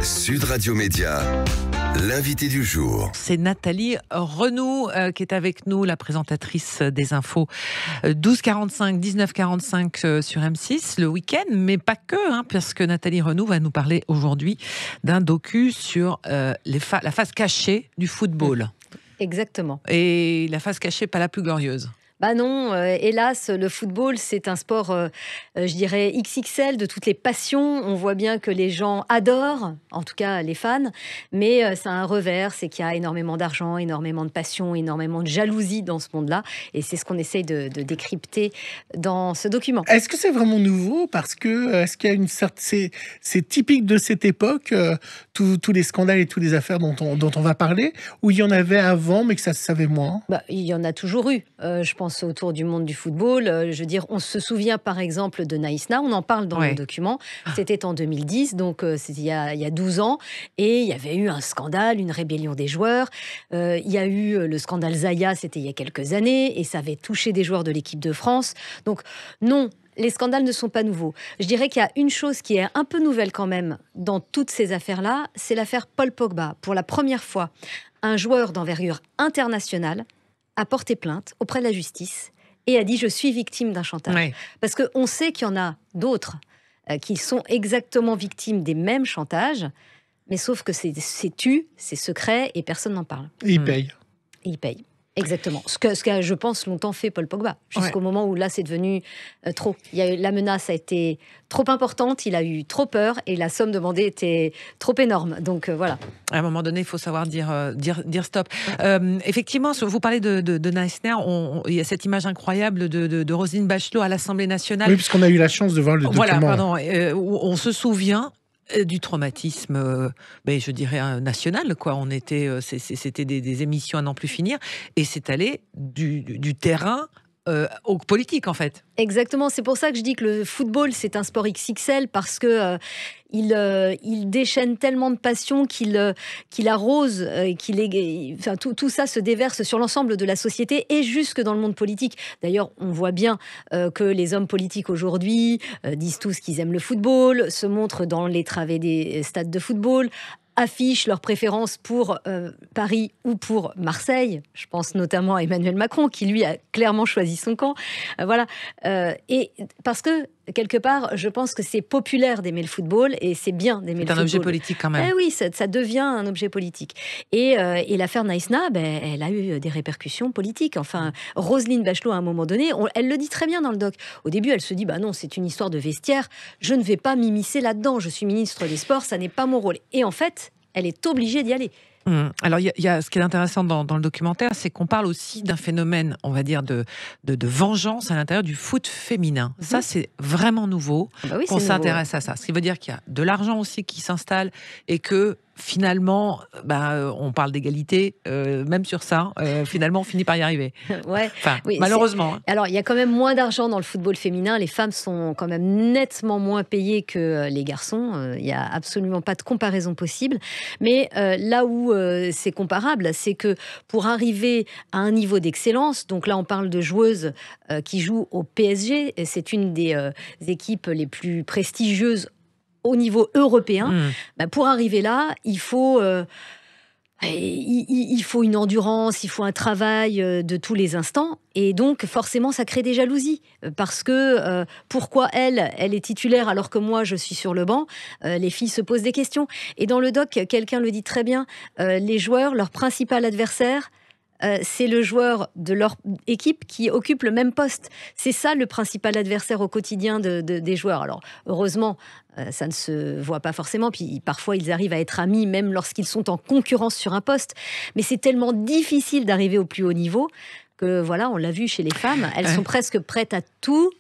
Sud Radio Média, l'invité du jour. C'est Nathalie Renou qui est avec nous, la présentatrice des infos 12h45, 19h45 sur M6 le week-end, mais pas que, parce que Nathalie Renou va nous parler aujourd'hui d'un docu sur la face cachée du football. Exactement. Et la face cachée, pas la plus glorieuse. Bah non, hélas, le football, c'est un sport, je dirais, XXL de toutes les passions. On voit bien que les gens adorent, en tout cas les fans, mais ça a un revers, c'est qu'il y a énormément d'argent, énormément de passion, énormément de jalousie dans ce monde-là. Et c'est ce qu'on essaye de décrypter dans ce document. Est-ce que c'est vraiment nouveau? Parce que est-ce qu'il y a une certaine... C'est typique de cette époque, tous les scandales et toutes les affaires dont on va parler, ou il y en avait avant, mais que ça se savait moins? Il y en a toujours eu, je pense, autour du monde du football. Je veux dire, on se souvient par exemple de Naïsna, on en parle dans le document. C'était en 2010, donc c'était il y a 12 ans, et il y avait eu un scandale, une rébellion des joueurs. Il y a eu le scandale Zaya, c'était il y a quelques années, et ça avait touché des joueurs de l'équipe de France. Donc non, les scandales ne sont pas nouveaux. Je dirais qu'il y a une chose qui est un peu nouvelle quand même dans toutes ces affaires-là, c'est l'affaire Paul Pogba. Pour la première fois, un joueur d'envergure internationale a porté plainte auprès de la justice et a dit « je suis victime d'un chantage ». Parce qu'on sait qu'il y en a d'autres qui sont exactement victimes des mêmes chantages, mais sauf que c'est tu, c'est secret et personne n'en parle. Et il paye. Et il paye. Exactement. Ce qu'a, je pense, longtemps fait Paul Pogba. Jusqu'au moment où là, c'est devenu trop. La menace a été trop importante, il a eu trop peur et la somme demandée était trop énorme. Donc voilà. À un moment donné, il faut savoir dire stop. Effectivement, vous parlez de Naïsna, il y a cette image incroyable de Roselyne Bachelot à l'Assemblée nationale. Oui, puisqu'on a eu la chance de voir le document. Voilà, pardon. Où on se souvient du traumatisme, je dirais national, quoi. C'était des émissions à n'en plus finir, et c'est allé du terrain au politique, en fait. Exactement, c'est pour ça que je dis que le football, c'est un sport XXL, parce que il déchaîne tellement de passion qu'il arrose, tout ça se déverse sur l'ensemble de la société et jusque dans le monde politique. D'ailleurs, on voit bien que les hommes politiques aujourd'hui disent tous qu'ils aiment le football, se montrent dans les travées des stades de football, affichent leur préférence pour Paris ou pour Marseille. Je pense notamment à Emmanuel Macron, qui lui a clairement choisi son camp. Voilà. Et parce que, quelque part, je pense que c'est populaire d'aimer le football, et c'est bien d'aimer le football. C'est un objet politique quand même. Oui, ça devient un objet politique. Et l'affaire Naïsna, elle a eu des répercussions politiques. Enfin, Roselyne Bachelot, à un moment donné, elle le dit très bien dans le doc. Au début, elle se dit, non, c'est une histoire de vestiaire, je ne vais pas m'immiscer là-dedans, je suis ministre des Sports, ça n'est pas mon rôle. Et en fait, elle est obligée d'y aller. Alors, il y a ce qui est intéressant dans le documentaire, c'est qu'on parle aussi d'un phénomène, on va dire, de vengeance à l'intérieur du foot féminin. Ça, c'est vraiment nouveau, qu'on s'intéresse à ça. Ce qui veut dire qu'il y a de l'argent aussi qui s'installe, et que finalement, on parle d'égalité, même sur ça, finalement, on finit par y arriver. Malheureusement. Alors, il y a quand même moins d'argent dans le football féminin. Les femmes sont quand même nettement moins payées que les garçons. Il n'y a absolument pas de comparaison possible. Mais là où c'est comparable, c'est que pour arriver à un niveau d'excellence, donc là, on parle de joueuses qui jouent au PSG, et c'est une des équipes les plus prestigieuses au niveau européen. Pour arriver là, il faut une endurance, il faut un travail de tous les instants, et donc forcément ça crée des jalousies, parce que pourquoi elle est titulaire alors que moi je suis sur le banc? Les filles se posent des questions, et dans le doc, quelqu'un le dit très bien, les joueurs, leur principal adversaire, c'est le joueur de leur équipe qui occupe le même poste. C'est ça le principal adversaire au quotidien des joueurs. Alors, heureusement, ça ne se voit pas forcément. Puis parfois, ils arrivent à être amis, même lorsqu'ils sont en concurrence sur un poste. Mais c'est tellement difficile d'arriver au plus haut niveau que, voilà, on l'a vu chez les femmes, elles sont presque prêtes à tout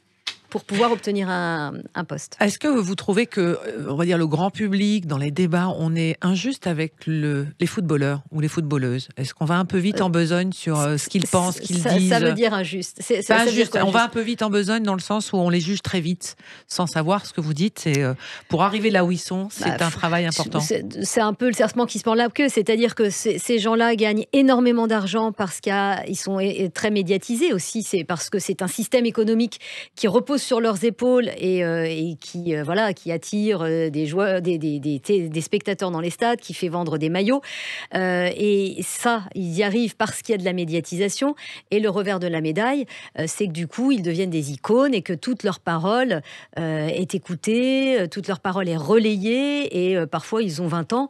pour pouvoir obtenir un poste. Est-ce que vous trouvez que, on va dire, le grand public, dans les débats, on est injuste avec les footballeurs ou les footballeuses? Est-ce qu'on va un peu vite en besogne sur ce qu'ils pensent, ce qu'ils disent? Ça veut dire injuste. C'est injuste. On va un peu vite en besogne dans le sens où on les juge très vite, sans savoir ce que vous dites. C'est pour arriver là où ils sont, c'est un travail important. C'est un peu le serpent qui se mord la queue, c'est-à-dire que ces gens-là gagnent énormément d'argent parce qu'ils sont très médiatisés aussi. C'est parce que c'est un système économique qui repose reposent sur leurs épaules et qui attire des joueurs, des spectateurs dans les stades, qui fait vendre des maillots. Et ça, ils y arrivent parce qu'il y a de la médiatisation. Et le revers de la médaille, c'est que du coup, ils deviennent des icônes et que toute leur parole est écoutée, toute leur parole est relayée. Et parfois, ils ont 20 ans.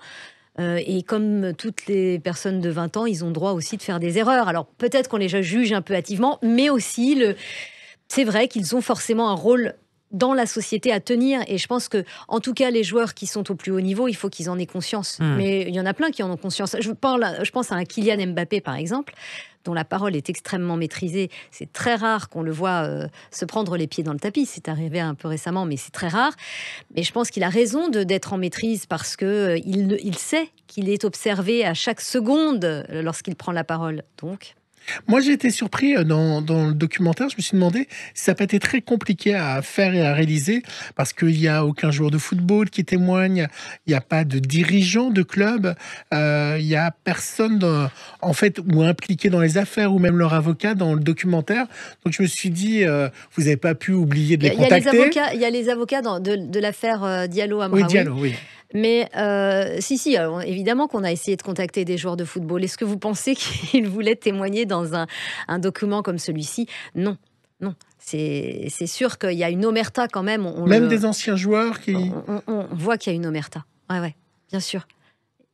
Et comme toutes les personnes de 20 ans, ils ont droit aussi de faire des erreurs. Alors peut-être qu'on les juge un peu hâtivement, mais aussi, c'est vrai qu'ils ont forcément un rôle dans la société à tenir. Et je pense que, en tout cas, les joueurs qui sont au plus haut niveau, il faut qu'ils en aient conscience. Mais il y en a plein qui en ont conscience. Je pense à un Kylian Mbappé, par exemple, dont la parole est extrêmement maîtrisée. C'est très rare qu'on le voit se prendre les pieds dans le tapis. C'est arrivé un peu récemment, mais c'est très rare. Mais je pense qu'il a raison d'être en maîtrise parce qu'il sait qu'il est observé à chaque seconde lorsqu'il prend la parole. Donc... Moi, j'ai été surpris dans le documentaire. Je me suis demandé si ça n'a pas été très compliqué à faire et à réaliser parce qu'il n'y a aucun joueur de football qui témoigne, il n'y a pas de dirigeant de club, il n'y a personne en fait ou impliqué dans les affaires ou même leur avocat dans le documentaire. Donc, je me suis dit, vous n'avez pas pu oublier de les contacter. Il y a les avocats de l'affaire Diallo-Amraoui. Oui, Diallo, oui. Mais alors, évidemment qu'on a essayé de contacter des joueurs de football. Est-ce que vous pensez qu'ils voulaient témoigner dans un document comme celui-ci ? Non. C'est sûr qu'il y a une omerta quand même. Des anciens joueurs qui... On voit qu'il y a une omerta. Ouais, bien sûr.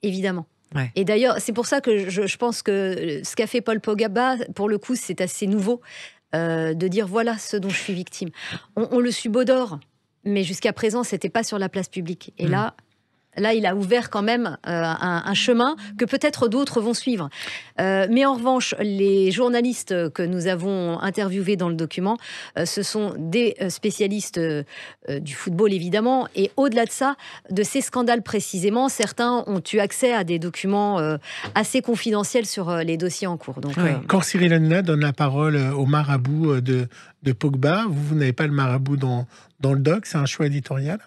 Évidemment. Ouais. Et d'ailleurs, c'est pour ça que je pense que ce qu'a fait Paul Pogba, pour le coup, c'est assez nouveau de dire voilà ce dont je suis victime. On le subodore, mais jusqu'à présent, c'était pas sur la place publique. Et Là, il a ouvert quand même un chemin que peut-être d'autres vont suivre. Mais en revanche, les journalistes que nous avons interviewés dans le document, ce sont des spécialistes du football, évidemment. Et au-delà de ça, de ces scandales précisément, certains ont eu accès à des documents assez confidentiels sur les dossiers en cours. Donc, Quand Cyril Hanouna donne la parole au marabout de Pogba, vous n'avez pas le marabout dans le doc, c'est un choix éditorial ?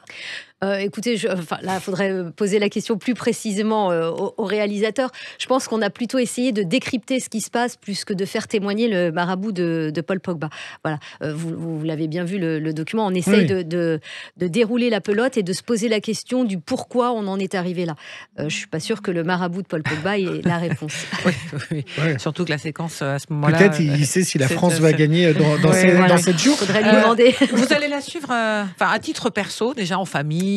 Écoutez, là, il faudrait poser la question plus précisément au réalisateur. Je pense qu'on a plutôt essayé de décrypter ce qui se passe plus que de faire témoigner le marabout de Paul Pogba. Voilà, vous l'avez bien vu, le document, on essaye de dérouler la pelote et de se poser la question du pourquoi on en est arrivé là. Je ne suis pas sûre que le marabout de Paul Pogba ait la réponse. Oui. Surtout que la séquence, à ce moment-là... Peut-être il sait si la France va gagner dans 7 jours. Il faudrait lui demander. Vous allez la suivre à titre perso, déjà en famille,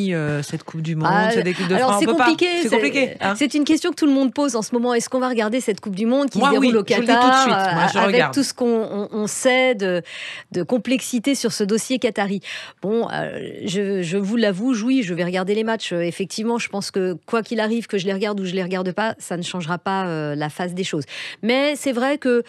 cette Coupe du Monde, cette équipe de France. Alors c'est compliqué. C'est compliqué. C'est une question que tout le monde pose en ce moment. Est-ce qu'on va regarder cette Coupe du Monde qui se déroule au Qatar avec tout ce qu'on sait de complexité sur ce dossier qatari? Bon, je vous l'avoue, oui, je vais regarder les matchs. Effectivement, je pense que quoi qu'il arrive, que je les regarde ou je les regarde pas, ça ne changera pas la face des choses. Mais c'est vrai que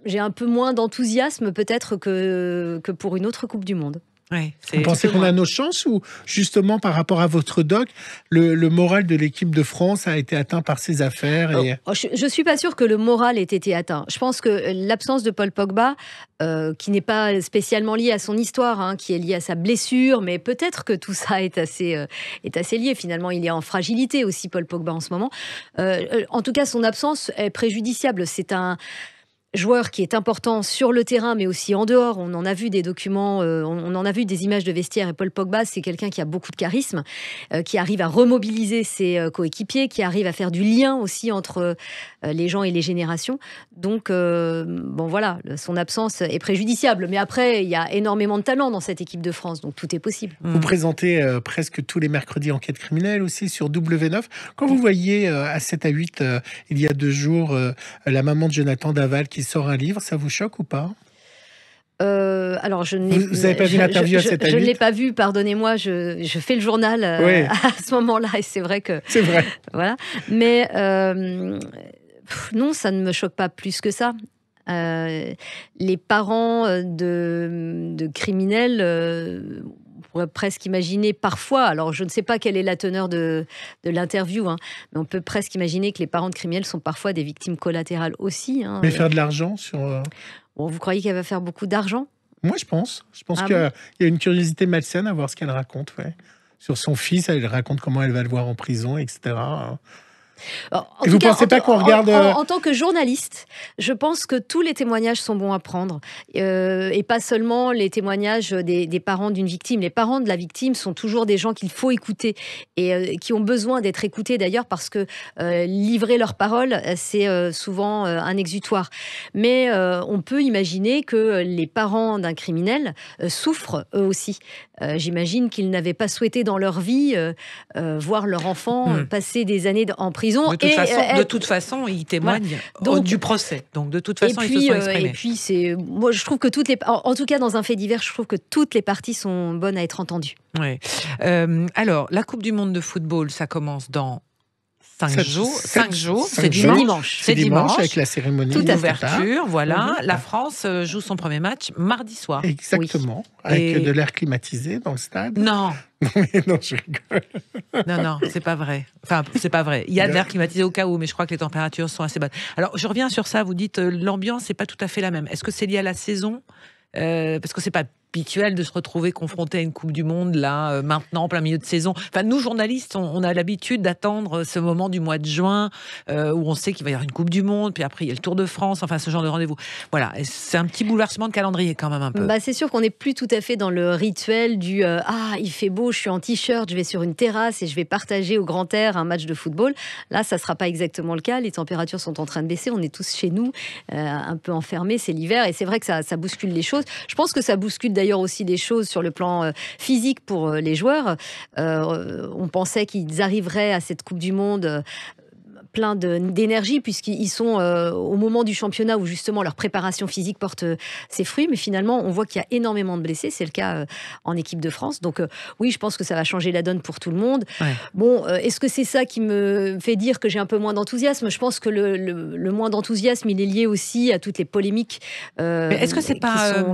j'ai un peu moins d'enthousiasme peut-être que pour une autre Coupe du Monde. Ouais, vous pensez qu'on a nos chances ou justement par rapport à votre doc, le moral de l'équipe de France a été atteint par ces affaires Je ne suis pas sûre que le moral ait été atteint. Je pense que l'absence de Paul Pogba, qui n'est pas spécialement liée à son histoire, qui est liée à sa blessure, mais peut-être que tout ça est assez lié. Finalement, il est en fragilité aussi, Paul Pogba, en ce moment. En tout cas, son absence est préjudiciable. C'est un joueur qui est important sur le terrain, mais aussi en dehors. On en a vu des documents, on en a vu des images de vestiaire. Et Paul Pogba, c'est quelqu'un qui a beaucoup de charisme, qui arrive à remobiliser ses coéquipiers, qui arrive à faire du lien aussi entre les gens et les générations. Donc, voilà, son absence est préjudiciable. Mais après, il y a énormément de talent dans cette équipe de France, donc tout est possible. Vous présentez presque tous les mercredis Enquête criminelle aussi sur W9. Quand vous voyez à 7 à 8, il y a 2 jours, la maman de Jonathan Daval qui sort un livre, ça vous choque ou pas ? Alors vous n'avez pas vu l'interview à 7 à 8 ? Je ne l'ai pas vu, pardonnez-moi, je fais le journal à ce moment-là et c'est vrai que... C'est vrai. Voilà. Mais non, ça ne me choque pas plus que ça. Les parents de criminels... on pourrait presque imaginer parfois, alors je ne sais pas quelle est la teneur de l'interview, mais on peut presque imaginer que les parents de criminels sont parfois des victimes collatérales aussi. Mais faire de l'argent sur... Bon, vous croyez qu'elle va faire beaucoup d'argent ? Moi, je pense. Je pense qu'il y a une curiosité malsaine à voir ce qu'elle raconte. Ouais. Sur son fils, elle raconte comment elle va le voir en prison, etc. Et vous ne pensez pas qu'on regarde... En tant que journaliste, je pense que tous les témoignages sont bons à prendre. Et pas seulement les témoignages des parents d'une victime. Les parents de la victime sont toujours des gens qu'il faut écouter et qui ont besoin d'être écoutés d'ailleurs parce que livrer leurs paroles, c'est souvent un exutoire. Mais on peut imaginer que les parents d'un criminel souffrent eux aussi. J'imagine qu'ils n'avaient pas souhaité dans leur vie voir leur enfant passer des années en prison. De toute façon, ils témoignent du procès. Donc, de toute façon, ils se sont exprimés. Et puis, moi, je trouve que en tout cas, dans un fait divers, je trouve que toutes les parties sont bonnes à être entendues. Ouais. Alors, la Coupe du Monde de football, ça commence dans 5 jours. C'est dimanche. C'est dimanche avec la cérémonie d'ouverture. Voilà. La France joue son premier match mardi soir. Exactement. Oui. Avec de l'air climatisé dans le stade. Non. Non, je rigole. Non, c'est pas vrai. Enfin, c'est pas vrai. Il y a de l'air climatisé au cas où, mais je crois que les températures sont assez basses. Alors, je reviens sur ça. Vous dites l'ambiance n'est pas tout à fait la même. Est-ce que c'est lié à la saison ? Parce que c'est pas habituel de se retrouver confronté à une Coupe du Monde là maintenant en plein milieu de saison. Enfin, nous journalistes, on a l'habitude d'attendre ce moment du mois de juin où on sait qu'il va y avoir une Coupe du Monde, puis après il y a le Tour de France, enfin ce genre de rendez-vous. Voilà, et c'est un petit bouleversement de calendrier quand même un peu. C'est sûr qu'on n'est plus tout à fait dans le rituel du il fait beau, je suis en t-shirt, je vais sur une terrasse et je vais partager au grand air un match de football. Là, ça sera pas exactement le cas. Les températures sont en train de baisser. On est tous chez nous, un peu enfermés. C'est l'hiver et c'est vrai que ça bouscule les choses. Je pense que ça bouscule d'ailleurs aussi des choses sur le plan physique pour les joueurs. On pensait qu'ils arriveraient à cette Coupe du Monde plein d'énergie puisqu'ils sont au moment du championnat où justement leur préparation physique porte ses fruits, mais finalement on voit qu'il y a énormément de blessés, c'est le cas en équipe de France, donc oui, je pense que ça va changer la donne pour tout le monde. Ouais. Bon, est-ce que c'est ça qui me fait dire que j'ai un peu moins d'enthousiasme ? Je pense que le moins d'enthousiasme, il est lié aussi à toutes les polémiques est-ce que c'est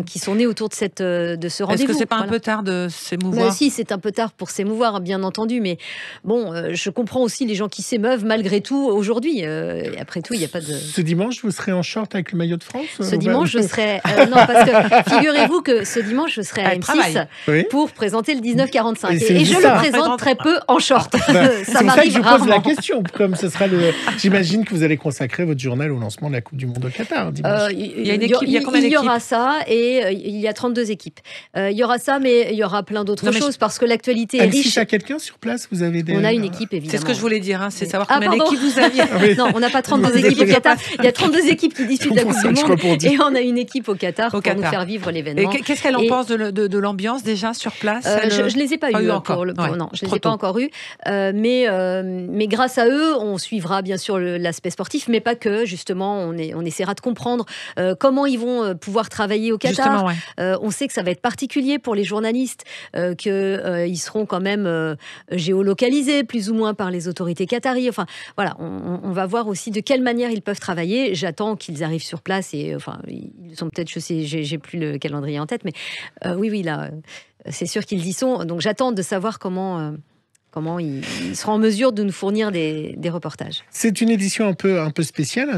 qui sont nées autour de ce rendez-vous. Est-ce que c'est pas un peu tard de s'émouvoir ? Si, c'est un peu tard pour s'émouvoir, bien entendu, mais bon, je comprends aussi les gens qui s'émeuvent malgré tout aujourd'hui. Après tout, il n'y a pas de... Ce dimanche, vous serez en short avec le maillot de France ? Ce dimanche, je serai... non, parce que figurez-vous que ce dimanche, je serai à M6 pour présenter le 1945. Et je le présente très peu en short. Ça c'est pour ça que je rarement. pose la question. Comme ce sera J'imagine que vous allez consacrer votre journal au lancement de la Coupe du Monde au Qatar dimanche. Il y a une équipe, il y a combien d'équipes ? Il y aura ça et il y a 32 équipes. Il y aura ça, mais il y aura plein d'autres choses parce que l'actualité est riche. M6 a quelqu'un sur place ? Vous avez On a une équipe, évidemment. C'est ce que je voulais dire, c'est savoir combien d'équipes vous aviez. Non, on n'a pas 32 équipes au Qatar. Il y a 32 équipes qui disputent la Coupe du Monde et on a une équipe au Qatar pour nous faire vivre l'événement. Et qu'est-ce qu'elle en pense de l'ambiance déjà sur place ? Je ne les ai pas eues encore. Non, je ne les ai pas encore eues. Mais grâce à eux, on suivra bien sûr l'aspect sportif, mais pas que. Justement, on essaiera de comprendre comment ils vont pouvoir travailler au Qatar. On sait que ça va être particulier pour les journalistes, qu'ils seront quand même géolocalisés plus ou moins par les autorités qataries. Enfin, voilà, on va voir aussi de quelle manière ils peuvent travailler. J'attends qu'ils arrivent sur place et enfin, ils sont peut-être, je sais, j'ai plus le calendrier en tête, mais oui, là, c'est sûr qu'ils y sont. Donc j'attends de savoir comment ils seront en mesure de nous fournir des reportages. C'est une édition un peu spéciale.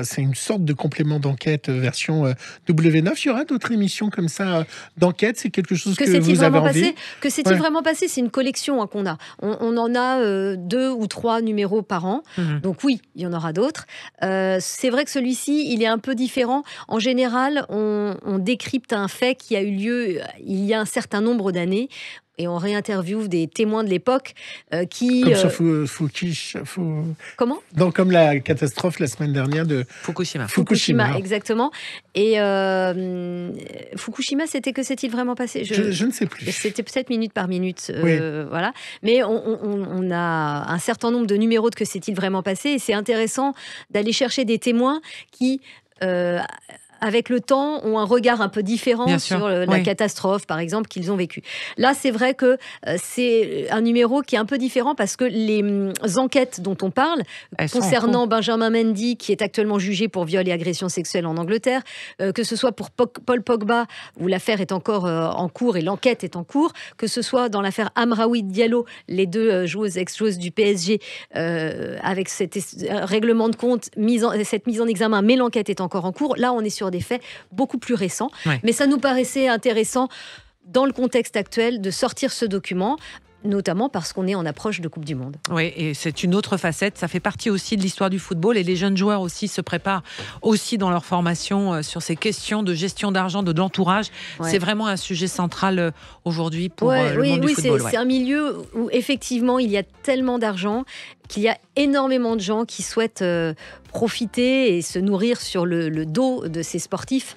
C'est une sorte de complément d'enquête version W9. Il y aura d'autres émissions comme ça d'enquête. C'est quelque chose que vous avez envie. Que s'est-il vraiment passé ? C'est une collection qu'on a. On en a 2 ou 3 numéros par an. Donc oui, il y en aura d'autres. C'est vrai que celui-ci, il est un peu différent. En général, on décrypte un fait qui a eu lieu il y a un certain nombre d'années. Et on réinterviewe des témoins de l'époque qui... Comme Comment ? Comme la catastrophe la semaine dernière de Fukushima, exactement. Et Fukushima, que s'est-il vraiment passé ? Je ne sais plus. C'était peut-être minute par minute. Oui. Voilà. Mais on a un certain nombre de numéros de que s'est-il vraiment passé. Et c'est intéressant d'aller chercher des témoins qui... avec le temps, ont un regard un peu différent sur la catastrophe, par exemple, qu'ils ont vécue. Là, c'est vrai que c'est un numéro qui est un peu différent parce que les enquêtes dont on parle, concernant Benjamin Mendy, qui est actuellement jugé pour viol et agression sexuelle en Angleterre, que ce soit pour Paul Pogba, où l'affaire est encore en cours et l'enquête est en cours, que ce soit dans l'affaire Amraoui Diallo, les 2 ex-joueuses du PSG, avec cet règlement de compte, cette mise en examen, mais l'enquête est encore en cours. Là, on est sur des faits beaucoup plus récents. Mais ça nous paraissait intéressant, dans le contexte actuel, de sortir ce document. notamment parce qu'on est en approche de Coupe du Monde. Oui, et c'est une autre facette. Ça fait partie aussi de l'histoire du football et les jeunes joueurs aussi se préparent aussi dans leur formation sur ces questions de gestion d'argent, de l'entourage. Ouais. C'est vraiment un sujet central aujourd'hui pour le monde du football. C'est un milieu où effectivement il y a tellement d'argent qu'il y a énormément de gens qui souhaitent profiter et se nourrir sur le dos de ces sportifs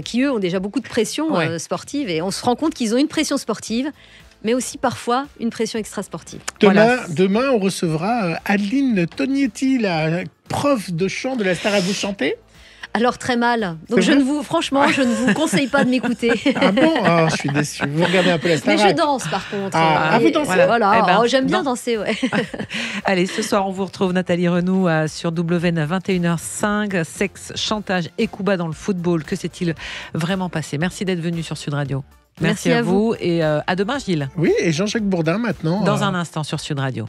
qui, eux, ont déjà beaucoup de pression sportive. Et on se rend compte qu'ils ont une pression sportive, mais aussi parfois une pression extrasportive. Demain, on recevra Adeline Tognetti, la prof de chant de la Star à vous chanter. Alors très mal. Donc je ne vous conseille pas de m'écouter. Ah bon? Je suis déçue. Vous regardez un peu la Star. Mais je danse par contre. Vous dansez? Voilà. J'aime bien danser, ouais. Allez, ce soir on vous retrouve Nathalie Renou sur WN à 21h05. Sexe, chantage et coups bas dans le football. Que s'est-il vraiment passé? Merci d'être venu sur Sud Radio. Merci à vous et à demain Gilles. Oui, et Jean-Jacques Bourdin maintenant. Dans un instant sur Sud Radio.